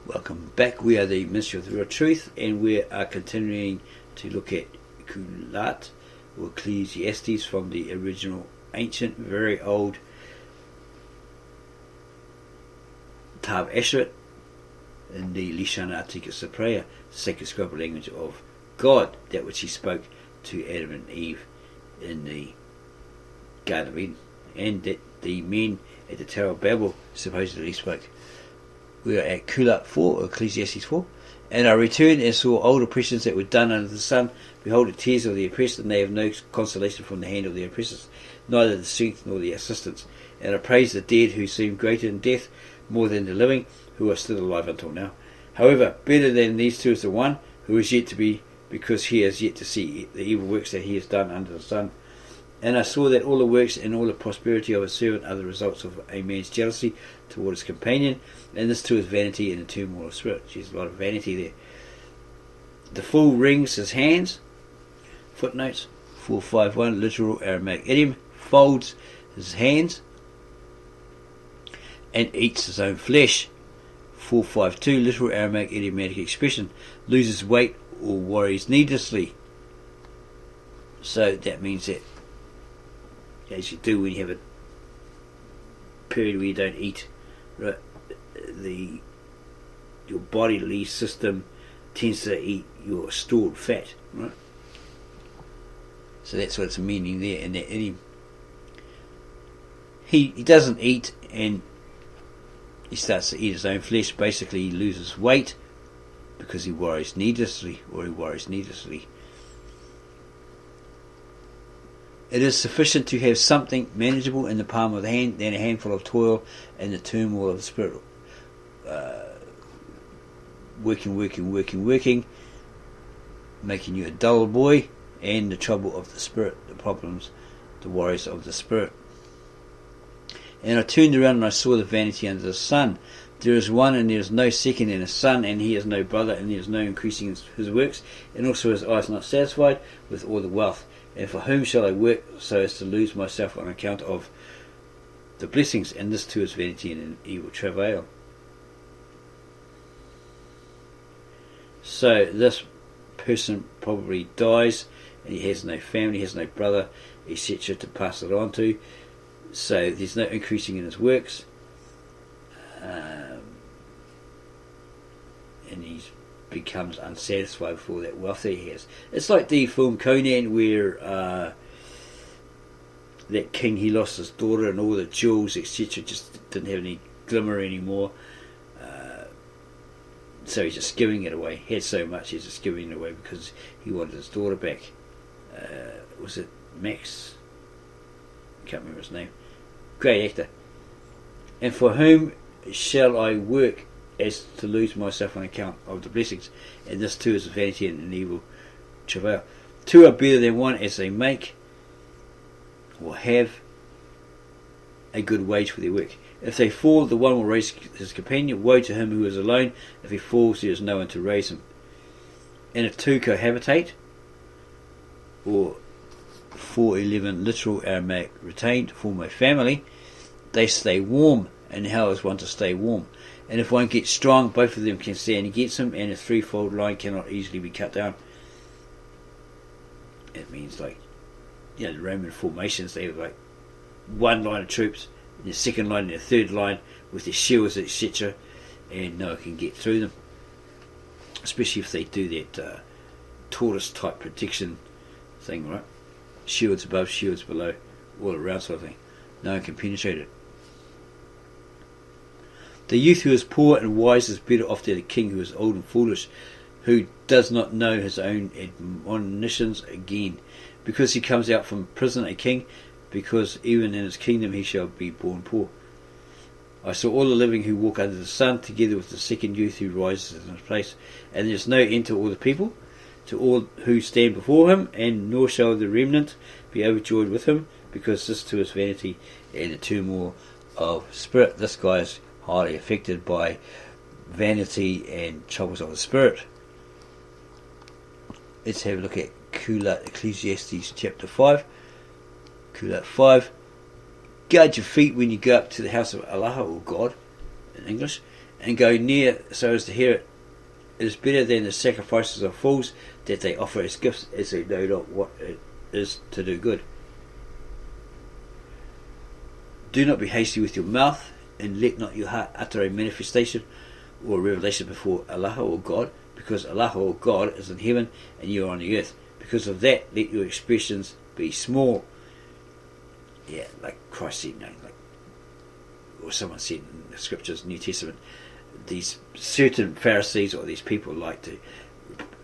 Welcome back. We are the Ministry of the Real Truth, and we are continuing to look at Kulat, or Ecclesiastes, from the original ancient, very old Ktav Ashurit in the Lishana Articus of Prayer, the sacred scribal language of God, that which he spoke to Adam and Eve in the Garden of Eden, and that the men at the Tower of Babel supposedly spoke. We are at Kulat 4, or Ecclesiastes 4. And I returned and saw old oppressions that were done under the sun. Behold, the tears of the oppressed, and they have no consolation from the hand of the oppressors, neither the strength nor the assistance. And I praise the dead, who seem greater in death more than the living, who are still alive until now. However, better than these two is the one who is yet to be, because he has yet to see the evil works that he has done under the sun. And I saw that all the works and all the prosperity of a servant are the results of a man's jealousy toward his companion, and this too is vanity and a turmoil of spirit. There's a lot of vanity there. The fool wrings his hands. Footnotes 451, literal Aramaic idiom. Folds his hands and eats his own flesh. 452, literal Aramaic idiomatic expression. Loses weight or worries needlessly. So that means that, as you do when you have a period where you don't eat, right, your bodily system tends to eat your stored fat, right? So that's what it's meaning there in that idiom. He doesn't eat, and he starts to eat his own flesh. Basically, he loses weight because he worries needlessly, It is sufficient to have something manageable in the palm of the hand than a handful of toil and the turmoil of the spirit. Working, making you a dull boy, and the trouble of the spirit, the problems, the worries of the spirit. And I turned around and I saw the vanity under the sun. There is one, and there is no second, and a son, and he has no brother, and there is no increasing his works, and also his eyes not satisfied with all the wealth. And for whom shall I work so as to lose myself on account of the blessings? And this too is vanity and an evil travail. So this person probably dies, and he has no family, has no brother, etc. to pass it on to. So there's no increasing in his works, and he becomes unsatisfied with all that wealth that he has. It's like the film Conan, where that king, he lost his daughter, and all the jewels, etc., just didn't have any glimmer anymore. So he's just giving it away. He had so much, he's just giving it away because he wanted his daughter back. Was it Max? I can't remember his name. Great actor. And for whom shall I work as to lose myself on account of the blessings? And this too is vanity and an evil travail. Two are better than one, as they make or have a good wage for their work. If they fall, the one will raise his companion. Woe to him who is alone. If he falls, there is no one to raise him. And if two cohabitate, or 411 literal Aramaic retained, form a family, they stay warm, and how is one to stay warm? And if one gets strong, both of them can stand against him, and a threefold line cannot easily be cut down. It means, like, the Roman formations, they have like one line of troops, and the second line and the third line with their shields, etc., and no one can get through them. Especially if they do that tortoise type protection thing, right? Shields above, shields below, all around sort of thing. No one can penetrate it. The youth who is poor and wise is better off than a king who is old and foolish, who does not know his own admonitions again. Because he comes out from prison a king, because even in his kingdom he shall be born poor. I saw all the living who walk under the sun, together with the second youth who rises in his place. And there is no end to all the people, to all who stand before him, and nor shall the remnant be overjoyed with him, because this too is vanity and the turmoil of spirit. This guy is highly affected by vanity and troubles of the spirit. Let's have a look at Kulat, Ecclesiastes chapter 5. Kulat 5. Guard your feet when you go up to the house of Allah, or God in English, and go near so as to hear it. It is better than the sacrifices of fools that they offer as gifts, as they know not what it is to do good. Do not be hasty with your mouth, and let not your heart utter a manifestation or a revelation before Allah or God, because Allah or God is in heaven and you are on the earth. Because of that, let your expressions be small. Yeah, like Christ said, or someone said in the scriptures, New Testament, these certain Pharisees or these people like to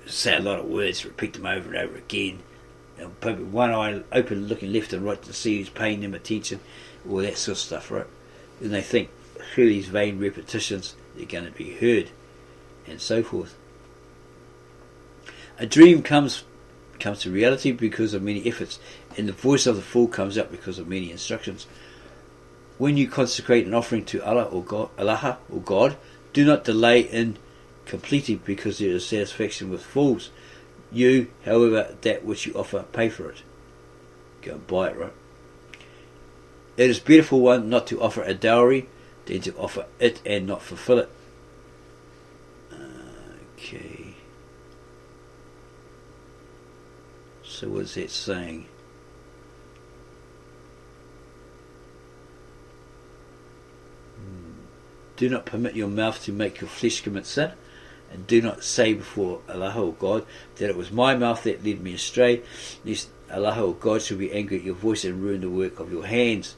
say a lot of words, repeat them over and over again, and one eye open, looking left and right to see who's paying them attention, all that sort of stuff, right? And they think through these vain repetitions they're going to be heard, and so forth. A dream comes to reality because of many efforts, and the voice of the fool comes up because of many instructions. When you consecrate an offering to Allah or God, do not delay in completing, because there is satisfaction with fools. You, however, that which you offer, pay for it. Go and buy it, right? It is better for one not to offer a dowry than to offer it and not fulfill it. Okay. So what is that saying? Do not permit your mouth to make your flesh commit sin, and do not say before Allah or God that it was my mouth that led me astray, lest Allah or God should be angry at your voice and ruin the work of your hands.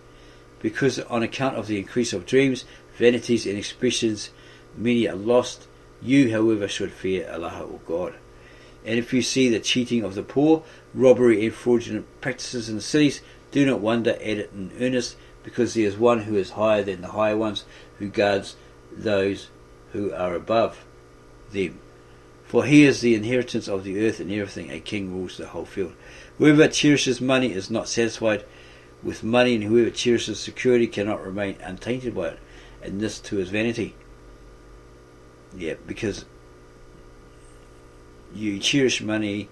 Because on account of the increase of dreams, vanities and expressions, many are lost. You, however, should fear Allah or God. And if you see the cheating of the poor, robbery and fraudulent practices in the cities, do not wonder at it in earnest, because there is one who is higher than the higher ones, who guards those who are above them. For he is the inheritance of the earth and everything. A king rules the whole field. Whoever cherishes money is not satisfied with money, and whoever cherishes security cannot remain untainted by it. And this too is vanity. Yeah, because you cherish money,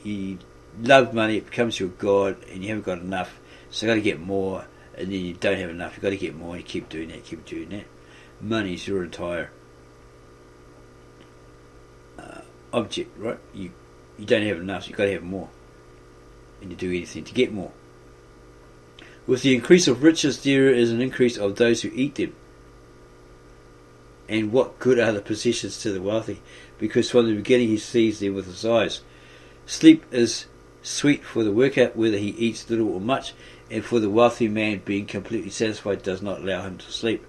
you love money, it becomes your God, and you haven't got enough, so you've got to get more, and then you don't have enough, you've got to get more, and you keep doing that. Money's your entire object, right? You don't have enough, so you've got to have more, and you do anything to get more. With the increase of riches, there is an increase of those who eat them. And what good are the possessions to the wealthy? Because from the beginning he sees them with his eyes. Sleep is sweet for the worker, whether he eats little or much, and for the wealthy man, being completely satisfied does not allow him to sleep.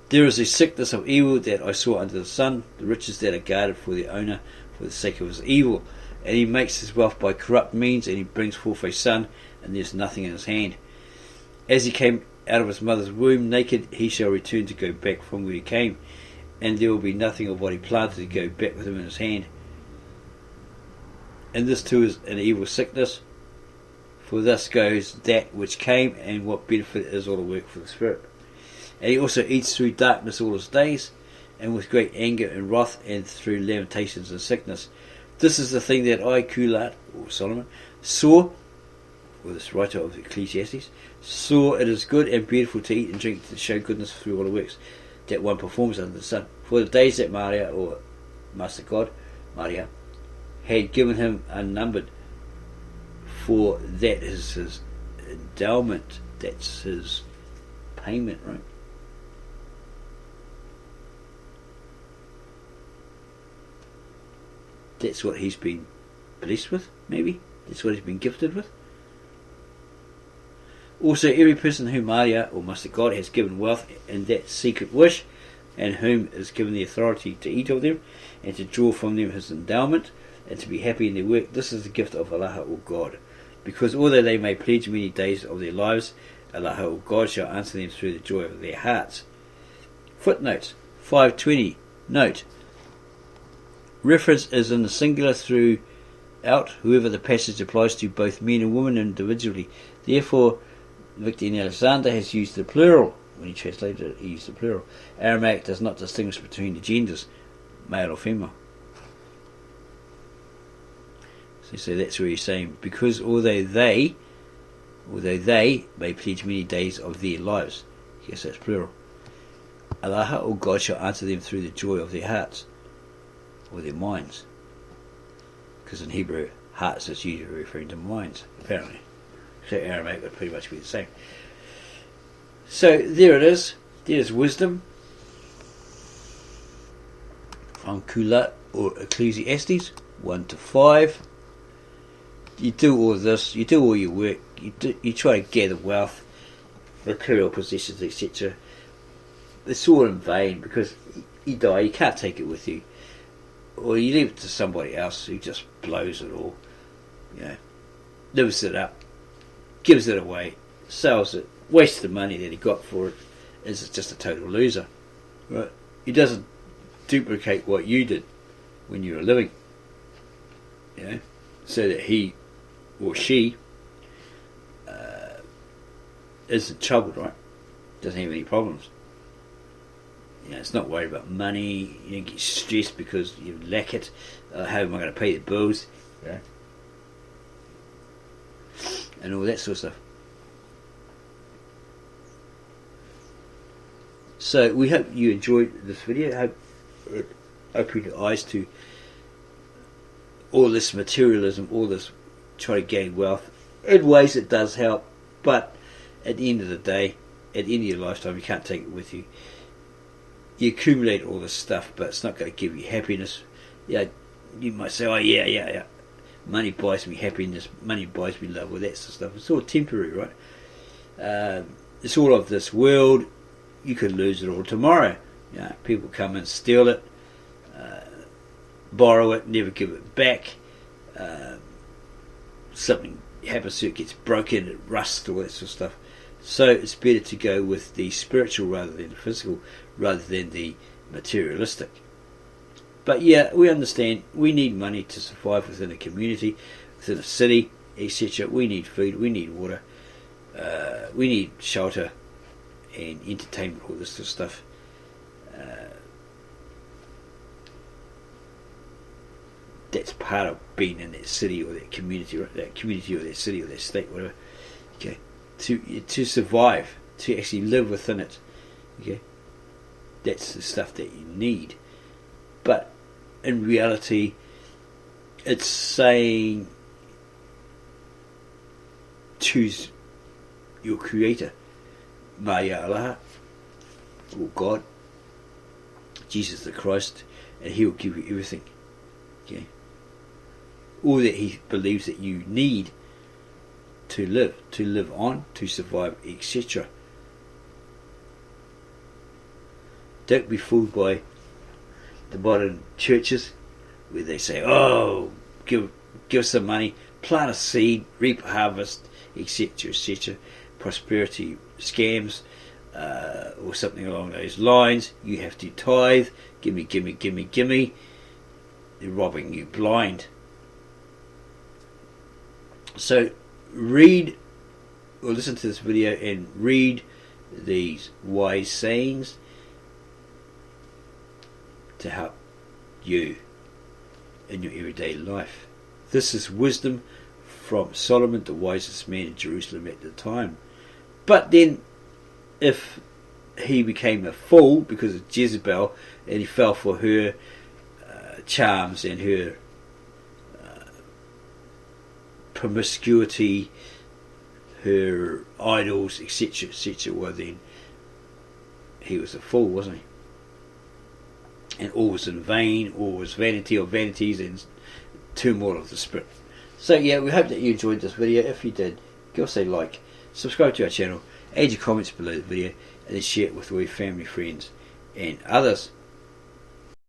There is a sickness of evil that I saw under the sun, the riches that are guarded for their owner for the sake of his evil. And he makes his wealth by corrupt means, and he brings forth a son, and there is nothing in his hand. As he came out of his mother's womb naked, he shall return to go back from where he came, and there will be nothing of what he planted to go back with him in his hand. And this too is an evil sickness, for thus goes that which came, and what benefit is all the work for the spirit. And he also eats through darkness all his days, and with great anger and wrath, and through lamentations and sickness. This is the thing that I, Kulat, or Solomon, saw, or this writer of Ecclesiastes, saw it is good and beautiful to eat and drink, to show goodness through all the works that one performs under the sun. For the days that Maria, or Master God, Maria, had given him unnumbered, for that is his endowment, that's his payment, right? That's what he's been blessed with, maybe? That's what he's been gifted with? Also, every person whom Maria, or Master God, has given wealth and that secret wish, and whom is given the authority to eat of them, and to draw from them his endowment, and to be happy in their work, this is the gift of Allah or God. Because although they may pledge many days of their lives, Allah or God shall answer them through the joy of their hearts. Footnotes 520. Note: reference is in the singular throughout, whoever the passage applies to, both men and women individually. Therefore, Victor N. Alexander has used the plural. When he translated it, he used the plural. Aramaic does not distinguish between the genders, male or female. So that's where he's saying, because although they may pledge many days of their lives. Yes, that's plural. alaha, or God shall answer them through the joy of their hearts, or their minds. Because in Hebrew, hearts is usually referring to minds, apparently. So Aramaic would pretty much be the same. So there it is. There's wisdom from Kula or Ecclesiastes 1-5. You do all this, you do all your work, you try to gather wealth, material possessions, etc. It's all in vain, because you die, you can't take it with you. Or you leave it to somebody else who just blows it all, lives it up, gives it away, sells it, wastes the money that he got for it, is just a total loser. Right? He doesn't duplicate what you did when you were living, so that he or she isn't troubled, right? Doesn't have any problems. It's not worried about money. You don't get stressed because you lack it. How am I going to pay the bills? And all that sort of stuff. So we hope you enjoyed this video. I hope it opened your eyes to all this materialism, all this trying to gain wealth. In ways it does help, but at the end of the day, at the end of your lifetime, you can't take it with you. You accumulate all this stuff, but it's not going to give you happiness. You might say, oh yeah, money buys me happiness, money buys me love, all that sort of stuff. It's all temporary, right? It's all of this world. You could lose it all tomorrow. People come and steal it, borrow it, never give it back. Something happens to it, gets broken, it rusts, all that sort of stuff. So it's better to go with the spiritual rather than the physical, rather than the materialistic. But we understand we need money to survive within a community, within a city, etc. We need food, we need water, we need shelter and entertainment, all this sort of stuff. That's part of being in that city or that community, right? That community or that city or that state, whatever. Okay, to survive, to actually live within it. Okay, that's the stuff that you need. But in reality, it's saying choose your Creator, Maya Allah, or God, Jesus the Christ, and He will give you everything. Okay, all that He believes that you need to live on, to survive, etc. Don't be fooled by the modern churches where they say, oh, give some money, plant a seed, reap a harvest, etc., etc. Prosperity scams, or something along those lines. You have to tithe, gimme. They're robbing you blind. So read or listen to this video and read these wise sayings to help you in your everyday life. This is wisdom from Solomon, the wisest man in Jerusalem at the time. But then if he became a fool because of Jezebel and he fell for her charms and her promiscuity, her idols, etc., etc., well then he was a fool, wasn't he? And all was in vain, all was vanity of vanities and turmoil of the spirit. So we hope that you enjoyed this video. If you did, give us a like, subscribe to our channel, add your comments below the video, and then share it with all your family, friends and others.